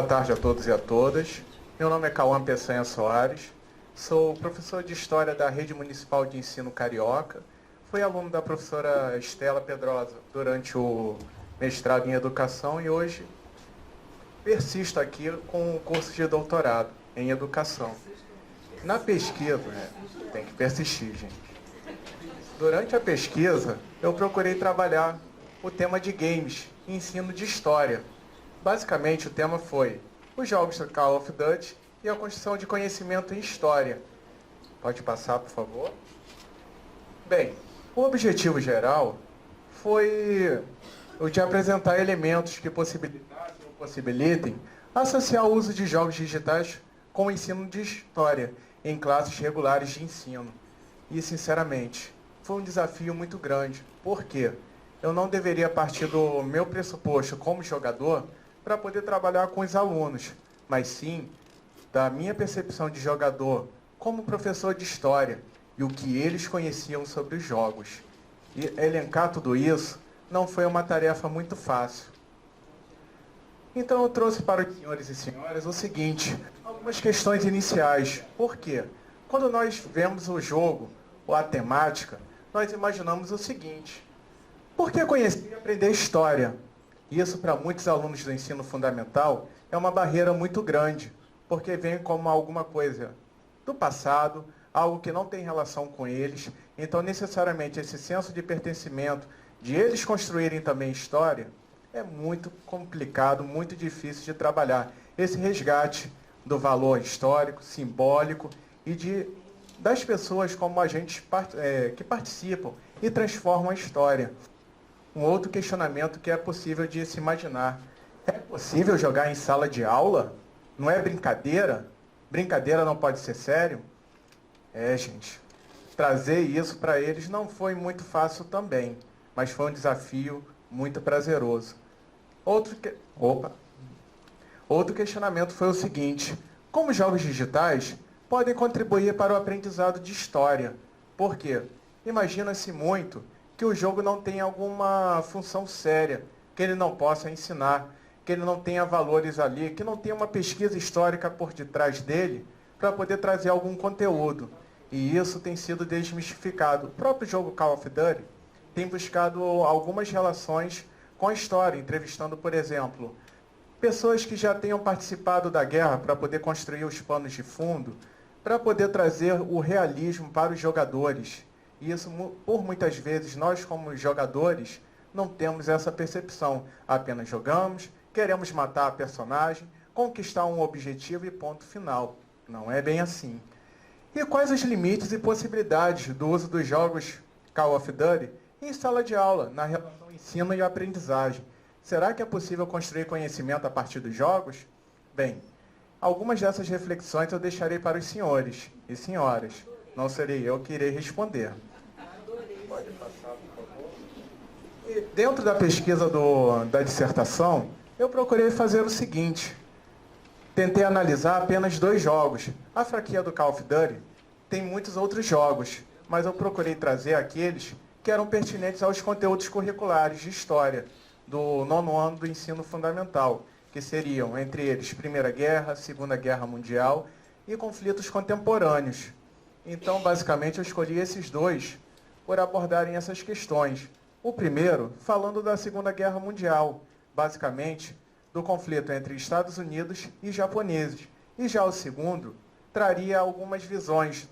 Boa tarde a todos e a todas. Meu nome é Cauã Peçanha Soares, sou professor de História da Rede Municipal de Ensino Carioca. Fui aluno da professora Estela Pedrosa durante o mestrado em Educação e hoje persisto aqui com o curso de doutorado em Educação. Na pesquisa, tem que persistir, gente. Durante a pesquisa, eu procurei trabalhar o tema de games e ensino de história. Basicamente, o tema foi os jogos do Call of Duty e a construção de conhecimento em história. Pode passar, por favor? Bem, o objetivo geral foi o de apresentar elementos que possibilitem associar o uso de jogos digitais com o ensino de história em classes regulares de ensino. E, sinceramente, foi um desafio muito grande. Por quê? Eu não deveria partir do meu pressuposto como jogador para poder trabalhar com os alunos, mas sim da minha percepção de jogador como professor de história e o que eles conheciam sobre os jogos. E elencar tudo isso não foi uma tarefa muito fácil. Então eu trouxe para os senhores e senhoras o seguinte, algumas questões iniciais. Por quê? Quando nós vemos o jogo ou a temática, nós imaginamos o seguinte: por que conhecer e aprender história? Isso, para muitos alunos do ensino fundamental, é uma barreira muito grande, porque vem como alguma coisa do passado, algo que não tem relação com eles. Então, necessariamente, esse senso de pertencimento, de eles construírem também história, é muito complicado, muito difícil de trabalhar. Esse resgate do valor histórico, simbólico e das pessoas como agentes que participam e transformam a história. Um outro questionamento que é possível de se imaginar. É possível jogar em sala de aula? Não é brincadeira? Brincadeira não pode ser sério? Gente, trazer isso para eles não foi muito fácil também, mas foi um desafio muito prazeroso. Outro questionamento foi o seguinte: como jogos digitais podem contribuir para o aprendizado de história? Por quê? Imagina-se muito que o jogo não tenha alguma função séria, que ele não possa ensinar, que ele não tenha valores ali, que não tenha uma pesquisa histórica por detrás dele para poder trazer algum conteúdo. E isso tem sido desmistificado. O próprio jogo Call of Duty tem buscado algumas relações com a história, entrevistando, por exemplo, pessoas que já tenham participado da guerra para poder construir os panos de fundo, para poder trazer o realismo para os jogadores. E isso, por muitas vezes, nós como jogadores, não temos essa percepção. Apenas jogamos, queremos matar a personagem, conquistar um objetivo e ponto final. Não é bem assim. E quais os limites e possibilidades do uso dos jogos Call of Duty em sala de aula, na relação ensino e aprendizagem? Será que é possível construir conhecimento a partir dos jogos? Bem, algumas dessas reflexões eu deixarei para os senhores e senhoras. Não serei eu que irei responder. Pode passar, por favor. E dentro da pesquisa da dissertação, eu procurei fazer o seguinte. Tentei analisar apenas 2 jogos. A franquia do Call of Duty tem muitos outros jogos, mas eu procurei trazer aqueles que eram pertinentes aos conteúdos curriculares de história do 9º ano do ensino fundamental, que seriam, entre eles, Primeira Guerra, Segunda Guerra Mundial e conflitos contemporâneos. Então, basicamente, eu escolhi esses 2 por abordarem essas questões. O primeiro, falando da Segunda Guerra Mundial, basicamente, do conflito entre Estados Unidos e japoneses. E já o segundo, traria algumas visões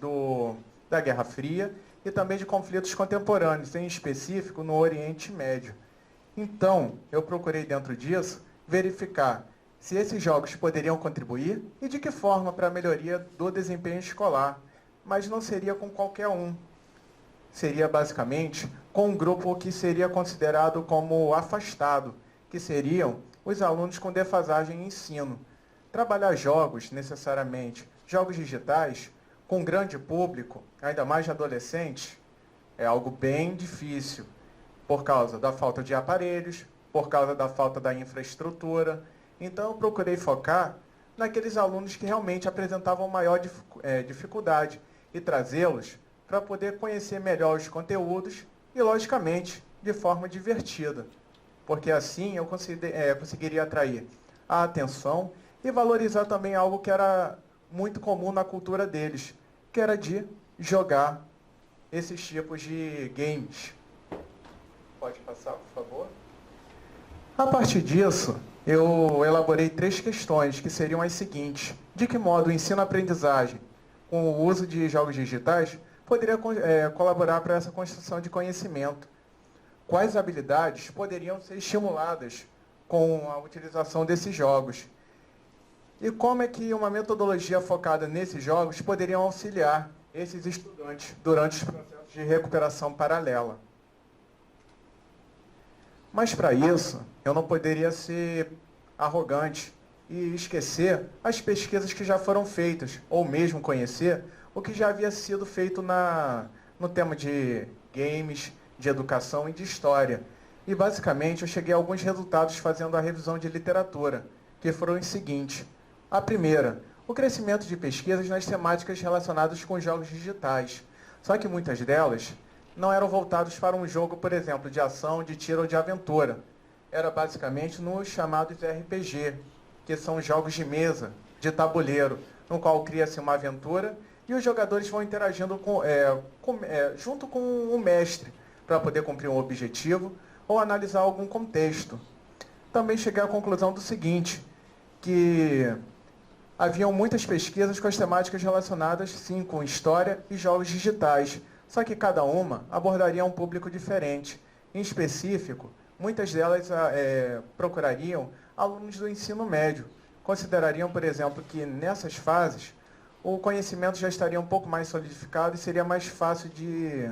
da Guerra Fria e também de conflitos contemporâneos, em específico no Oriente Médio. Então, eu procurei dentro disso verificar se esses jogos poderiam contribuir e de que forma para a melhoria do desempenho escolar, mas não seria com qualquer um. Seria basicamente com um grupo que seria considerado como afastado, que seriam os alunos com defasagem em ensino. Trabalhar jogos, necessariamente, jogos digitais, com grande público, ainda mais de adolescentes, é algo bem difícil, por causa da falta de aparelhos, por causa da falta da infraestrutura. Então, eu procurei focar naqueles alunos que realmente apresentavam maior dificuldade e trazê-los para poder conhecer melhor os conteúdos e, logicamente, de forma divertida. Porque assim eu conseguiria atrair a atenção e valorizar também algo que era muito comum na cultura deles, que era de jogar esses tipos de games. Pode passar, por favor? A partir disso, eu elaborei 3 questões, que seriam as seguintes. De que modo o ensino-aprendizagem, com o uso de jogos digitais, poderia colaborar para essa construção de conhecimento? Quais habilidades poderiam ser estimuladas com a utilização desses jogos? E como é que uma metodologia focada nesses jogos poderia auxiliar esses estudantes durante os processos de recuperação paralela? Mas para isso, eu não poderia ser arrogante e esquecer as pesquisas que já foram feitas, ou mesmo conhecer o que já havia sido feito no tema de games, de educação e de história. E basicamente eu cheguei a alguns resultados fazendo a revisão de literatura, que foram os seguintes. A primeira, o crescimento de pesquisas nas temáticas relacionadas com jogos digitais. Só que muitas delas não eram voltados para um jogo, por exemplo, de ação, de tiro ou de aventura. Era basicamente nos chamados RPG, que são jogos de mesa, de tabuleiro, no qual cria-se uma aventura e os jogadores vão interagindo junto com o mestre para poder cumprir um objetivo ou analisar algum contexto. Também cheguei à conclusão do seguinte, que haviam muitas pesquisas com as temáticas relacionadas, sim, com história e jogos digitais, só que cada uma abordaria um público diferente. Em específico, muitas delas procurariam alunos do ensino médio. Considerariam, por exemplo, que nessas fases o conhecimento já estaria um pouco mais solidificado e seria mais fácil de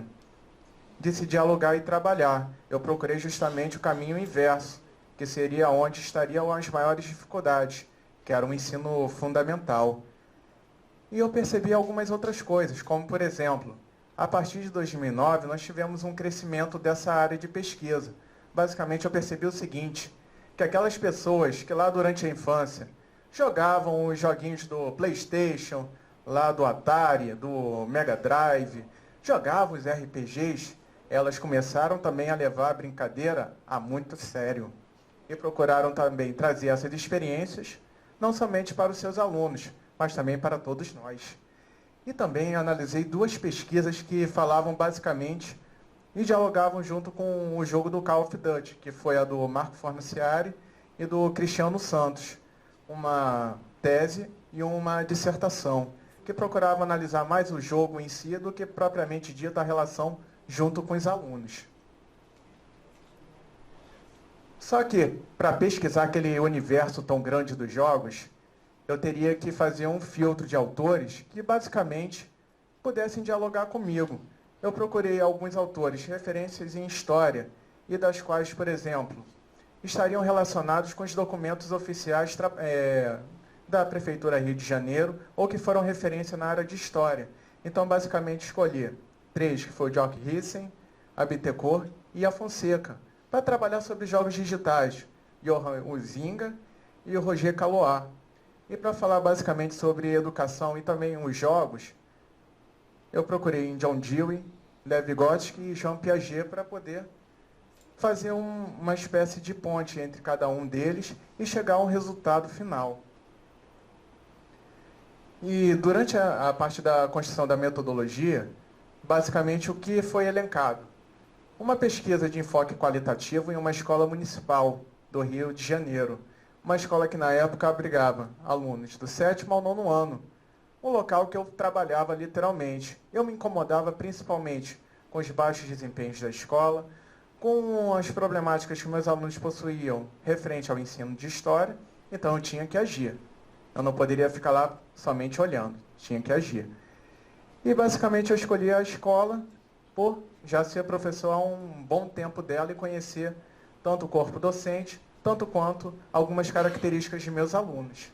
se dialogar e trabalhar. Eu procurei justamente o caminho inverso, que seria onde estariam as maiores dificuldades, que era o ensino fundamental. E eu percebi algumas outras coisas, como, por exemplo, a partir de 2009, nós tivemos um crescimento dessa área de pesquisa. Basicamente, eu percebi o seguinte, que aquelas pessoas que lá durante a infância jogavam os joguinhos do PlayStation, lá do Atari, do Mega Drive, jogavam os RPGs, elas começaram também a levar a brincadeira a muito sério. E procuraram também trazer essas experiências, não somente para os seus alunos, mas também para todos nós. E também analisei 2 pesquisas que falavam basicamente e dialogavam junto com o jogo do Call of Duty, que foi a do Marco Fornaciari e do Cristiano Santos, uma tese e uma dissertação, que procurava analisar mais o jogo em si do que propriamente dita a relação junto com os alunos. Só que, para pesquisar aquele universo tão grande dos jogos, eu teria que fazer um filtro de autores que basicamente pudessem dialogar comigo. Eu procurei alguns autores, referências em história, e das quais, por exemplo, estariam relacionados com os documentos oficiais da Prefeitura Rio de Janeiro, ou que foram referência na área de história. Então, basicamente, escolhi 3, que foi o Jock Rissen, a Bittencourt e a Fonseca, para trabalhar sobre jogos digitais, Johan Huizinga e o Roger Calois. E para falar basicamente sobre educação e também os jogos, eu procurei em John Dewey, Lev Vygotsky e Jean Piaget para poder fazer uma espécie de ponte entre cada um deles e chegar a um resultado final. E durante a parte da construção da metodologia, basicamente o que foi elencado? Uma pesquisa de enfoque qualitativo em uma escola municipal do Rio de Janeiro, uma escola que na época abrigava alunos do 7º ao 9º ano, um local que eu trabalhava literalmente. Eu me incomodava principalmente com os baixos desempenhos da escola, com as problemáticas que meus alunos possuíam referente ao ensino de história, então eu tinha que agir. Eu não poderia ficar lá somente olhando, tinha que agir. E basicamente eu escolhi a escola por já ser professor há um bom tempo dela e conhecer tanto o corpo docente, tanto quanto algumas características de meus alunos.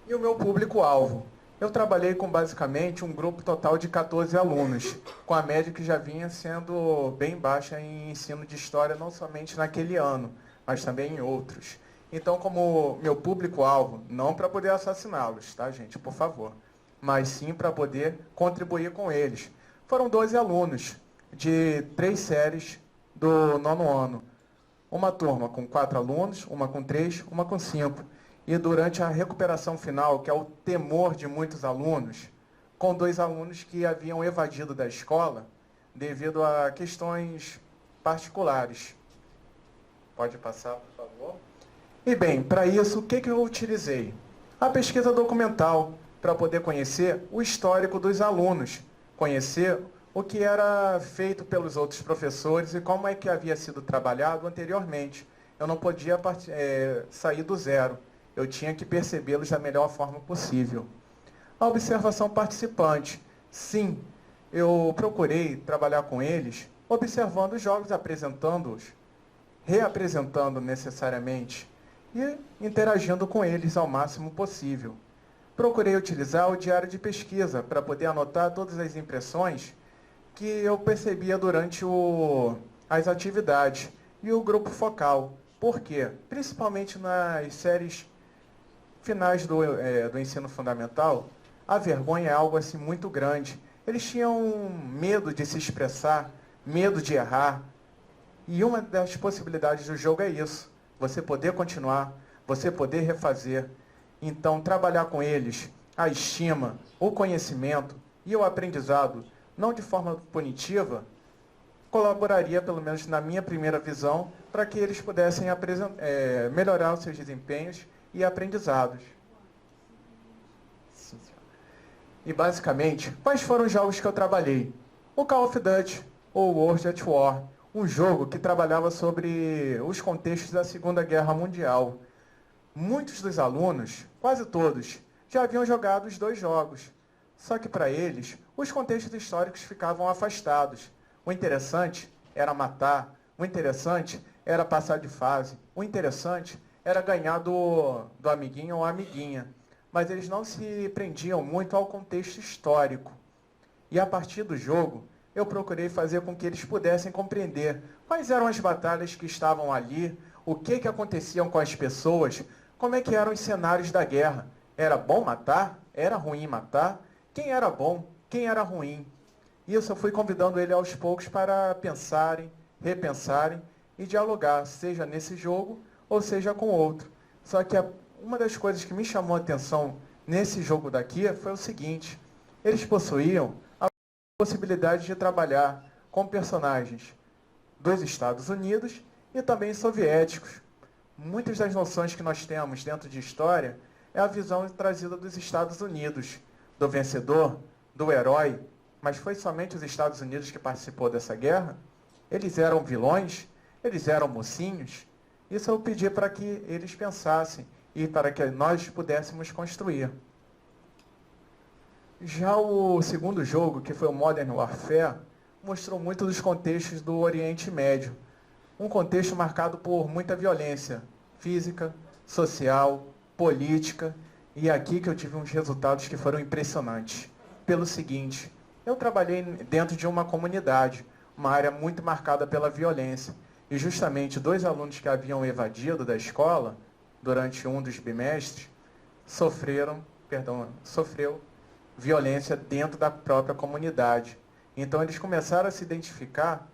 E o meu público-alvo? Eu trabalhei com basicamente um grupo total de 14 alunos, com a média que já vinha sendo bem baixa em ensino de história, não somente naquele ano, mas também em outros. Então, como meu público-alvo, não para poder assassiná-los, tá, gente, por favor, mas sim para poder contribuir com eles. Foram 12 alunos de 3 séries do 9º ano. Uma turma com 4 alunos, uma com 3, uma com 5. e durante a recuperação final, que é o temor de muitos alunos, com 2 alunos que haviam evadido da escola devido a questões particulares. Pode passar, por favor? E bem, para isso, o que eu utilizei? A pesquisa documental, para poder conhecer o histórico dos alunos, conhecer o que era feito pelos outros professores e como é que havia sido trabalhado anteriormente. Eu não podia sair do zero, eu tinha que percebê-los da melhor forma possível. A observação participante. Sim, eu procurei trabalhar com eles, observando os jogos, apresentando-os, reapresentando necessariamente e interagindo com eles ao máximo possível. Procurei utilizar o diário de pesquisa para poder anotar todas as impressões que eu percebia durante as atividades e o grupo focal. Por quê? Principalmente nas séries finais do ensino fundamental, a vergonha é algo assim muito grande. Eles tinham medo de se expressar, medo de errar. E uma das possibilidades do jogo é isso. Você poder continuar, você poder refazer. Então, trabalhar com eles, a estima, o conhecimento e o aprendizado, não de forma punitiva, colaboraria, pelo menos na minha primeira visão, para que eles pudessem melhorar os seus desempenhos e aprendizados. E, basicamente, quais foram os jogos que eu trabalhei? O Call of Duty, ou World at War, um jogo que trabalhava sobre os contextos da Segunda Guerra Mundial. Muitos dos alunos, quase todos, já haviam jogado os 2 jogos. Só que para eles, os contextos históricos ficavam afastados. O interessante era matar, o interessante era passar de fase, o interessante era ganhar do amiguinho ou amiguinha. Mas eles não se prendiam muito ao contexto histórico. E a partir do jogo, eu procurei fazer com que eles pudessem compreender quais eram as batalhas que estavam ali, o que aconteciam com as pessoas, como é que eram os cenários da guerra. Era bom matar? Era ruim matar? Quem era bom? Quem era ruim? Isso eu fui convidando ele aos poucos para pensarem, repensarem e dialogar, seja nesse jogo ou seja com outro. Só que uma das coisas que me chamou a atenção nesse jogo daqui foi o seguinte: eles possuíam a possibilidade de trabalhar com personagens dos Estados Unidos e também soviéticos. Muitas das noções que nós temos dentro de história é a visão trazida dos Estados Unidos, do vencedor, do herói, mas foi somente os Estados Unidos que participou dessa guerra? Eles eram vilões? Eles eram mocinhos? Isso eu pedi para que eles pensassem e para que nós pudéssemos construir. Já o segundo jogo, que foi o Modern Warfare, mostrou muito dos contextos do Oriente Médio. Um contexto marcado por muita violência física, social, política, e aqui que eu tive uns resultados que foram impressionantes. Pelo seguinte, eu trabalhei dentro de uma comunidade, uma área muito marcada pela violência, e justamente 2 alunos que haviam evadido da escola durante um dos bimestres sofreu violência dentro da própria comunidade. Então eles começaram a se identificar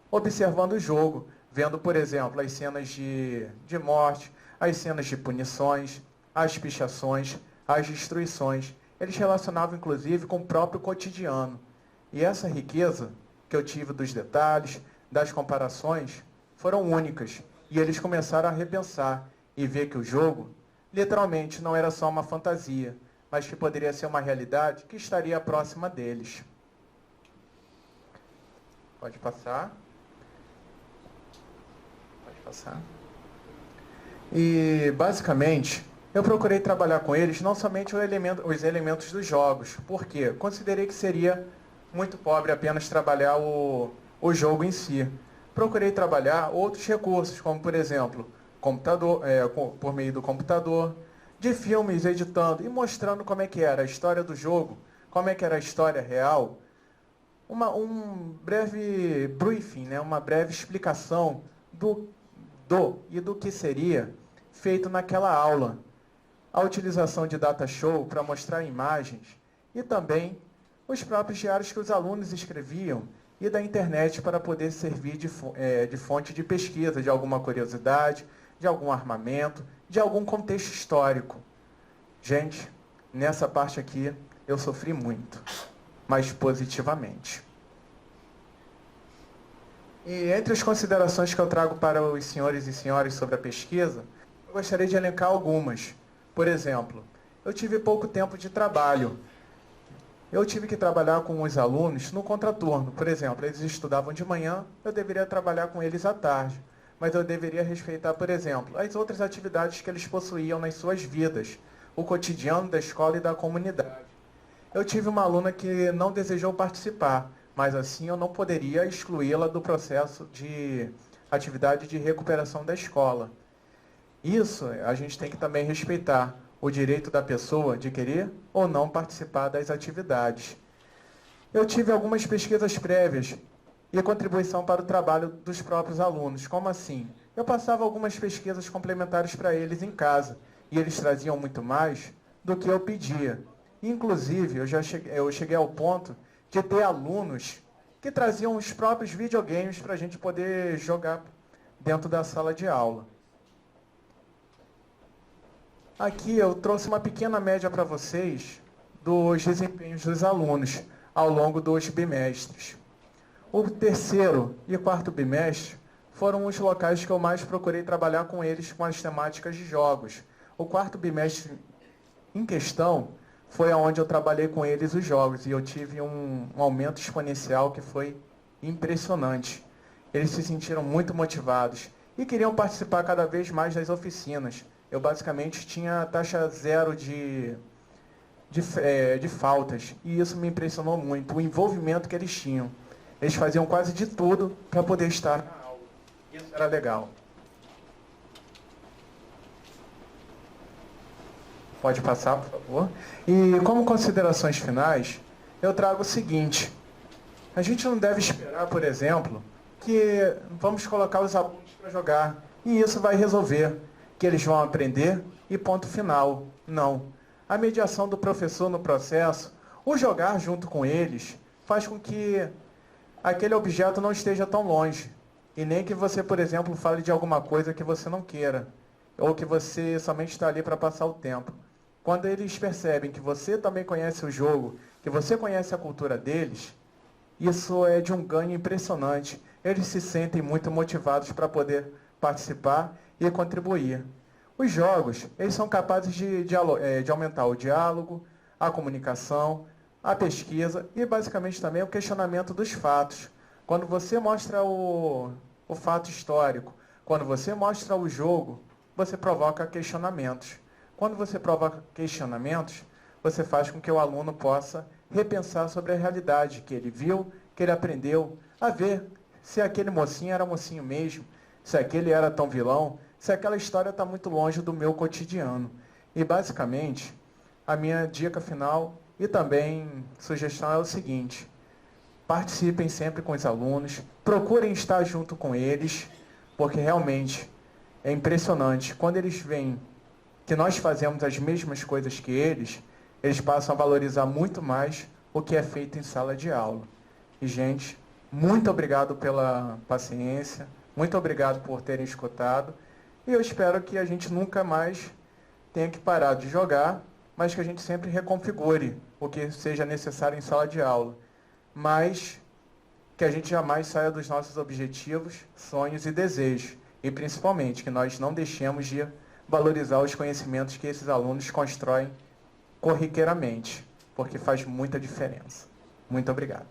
observando o jogo, vendo, por exemplo, as cenas de morte, as cenas de punições, as pichações, as destruições. Eles relacionavam, inclusive, com o próprio cotidiano. E essa riqueza que eu tive dos detalhes, das comparações, foram únicas. E eles começaram a repensar e ver que o jogo, literalmente, não era só uma fantasia, mas que poderia ser uma realidade que estaria próxima deles. Pode passar. Pode passar. E, basicamente, eu procurei trabalhar com eles não somente os elementos dos jogos, porque considerei que seria muito pobre apenas trabalhar o jogo em si. Procurei trabalhar outros recursos, como, por exemplo, computador, por meio do computador, de filmes editando e mostrando como é que era a história do jogo, como é que era a história real. Um breve briefing, né? Uma breve explicação do que seria feito naquela aula. A utilização de data show para mostrar imagens e também os próprios diários que os alunos escreviam e da internet para poder servir de fonte de pesquisa, de alguma curiosidade, de algum armamento, de algum contexto histórico. Gente, nessa parte aqui eu sofri muito, mas positivamente. E entre as considerações que eu trago para os senhores e senhoras sobre a pesquisa, eu gostaria de elencar algumas. Por exemplo, eu tive pouco tempo de trabalho. Eu tive que trabalhar com os alunos no contraturno. Por exemplo, eles estudavam de manhã, eu deveria trabalhar com eles à tarde. Mas eu deveria respeitar, por exemplo, as outras atividades que eles possuíam nas suas vidas, o cotidiano da escola e da comunidade. Eu tive uma aluna que não desejou participar, mas assim eu não poderia excluí-la do processo de atividade de recuperação da escola. Isso a gente tem que também respeitar o direito da pessoa de querer ou não participar das atividades. Eu tive algumas pesquisas prévias e contribuição para o trabalho dos próprios alunos. Como assim? Eu passava algumas pesquisas complementares para eles em casa, e eles traziam muito mais do que eu pedia. Inclusive, eu cheguei ao ponto de ter alunos que traziam os próprios videogames para a gente poder jogar dentro da sala de aula. Aqui eu trouxe uma pequena média para vocês dos desempenhos dos alunos ao longo dos bimestres. O terceiro e quarto bimestre foram os locais que eu mais procurei trabalhar com eles com as temáticas de jogos. O quarto bimestre em questão foi onde eu trabalhei com eles os jogos e eu tive um aumento exponencial que foi impressionante. Eles se sentiram muito motivados e queriam participar cada vez mais das oficinas. Eu basicamente tinha taxa zero de faltas e isso me impressionou muito, o envolvimento que eles tinham. Eles faziam quase de tudo para poder estar na aula. Isso era legal. Pode passar, por favor. E como considerações finais, eu trago o seguinte. A gente não deve esperar, por exemplo, que vamos colocar os alunos para jogar e isso vai resolver, que eles vão aprender e ponto final. Não. A mediação do professor no processo, o jogar junto com eles, faz com que aquele objeto não esteja tão longe. E nem que você, por exemplo, fale de alguma coisa que você não queira, ou que você somente está ali para passar o tempo. Quando eles percebem que você também conhece o jogo, que você conhece a cultura deles, isso é de um ganho impressionante. Eles se sentem muito motivados para poder participar e contribuir. Os jogos, eles são capazes de aumentar o diálogo, a comunicação, a pesquisa e basicamente também o questionamento dos fatos. Quando você mostra o fato histórico, quando você mostra o jogo, você provoca questionamentos. Quando você provoca questionamentos, você faz com que o aluno possa repensar sobre a realidade que ele viu, que ele aprendeu, a ver se aquele mocinho era mocinho mesmo, se aquele era tão vilão, se aquela história está muito longe do meu cotidiano. E basicamente, a minha dica final e também sugestão é o seguinte: participem sempre com os alunos, procurem estar junto com eles, porque realmente é impressionante. Quando eles veem que nós fazemos as mesmas coisas que eles passam a valorizar muito mais o que é feito em sala de aula. E, gente, muito obrigado pela paciência, muito obrigado por terem escutado, e eu espero que a gente nunca mais tenha que parar de jogar, mas que a gente sempre reconfigure o que seja necessário em sala de aula, mas que a gente jamais saia dos nossos objetivos, sonhos e desejos, e principalmente que nós não deixemos de valorizar os conhecimentos que esses alunos constroem corriqueiramente, porque faz muita diferença. Muito obrigado.